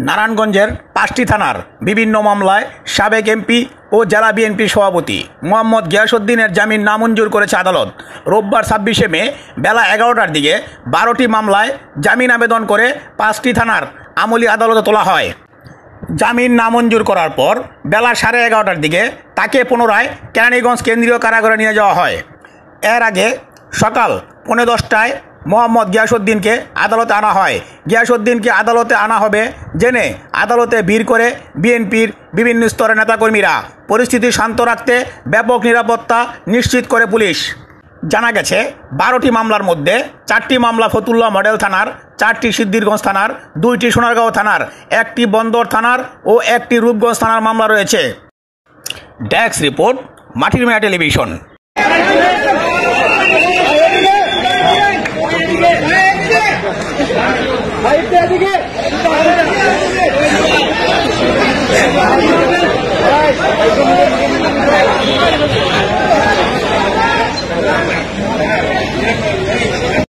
নারায়ণগঞ্জের 5টি থানার বিভিন্ন মামলায় সাবেক এমপি ও জেলা বিএনপির সভাপতি মোহাম্মদ গিয়াসউদ্দিনের জামিন নামঞ্জুর করেছে আদালত। রোববার 26শে মে বেলা 11টার দিকে 12টি মামলায় জামিন আবেদন করে 5টি থানার আমলি আদালতে তোলা হয়। জামিন নামঞ্জুর করার পর বেলা 11:30টার দিকে তাকে পুনরায় কেরানীগঞ্জ কেন্দ্রীয় কারাগারে নিয়ে যাওয়া হয়। এর আগে সকাল 10:45টায় মোহাম্মদ গিয়াসউদ্দিনকে আদালতে আনা হয়। গিয়াসউদ্দিনকে আদালতে আনা হবে জেনে আদালতে ভিড় করে বিএনপির বিভিন্ন স্তরের নেতাকর্মীরা। পরিস্থিতি শান্ত রাখতে ব্যাপক নিরাপত্তা নিশ্চিত করে পুলিশ। জানা গেছে 12টি মামলার মধ্যে 4টি মামলা ফতুল্লা মডেল থানার, 4টি সিদ্ধিরগঞ্জ থানার, 2টি সোনারগাঁও থানার, 1টি বন্দর থানার ও 1টি রূপগঞ্জ থানার মামলা রয়েছে। ডেস্ক রিপোর্ট, মাটির মিয়া টেলিভিশন।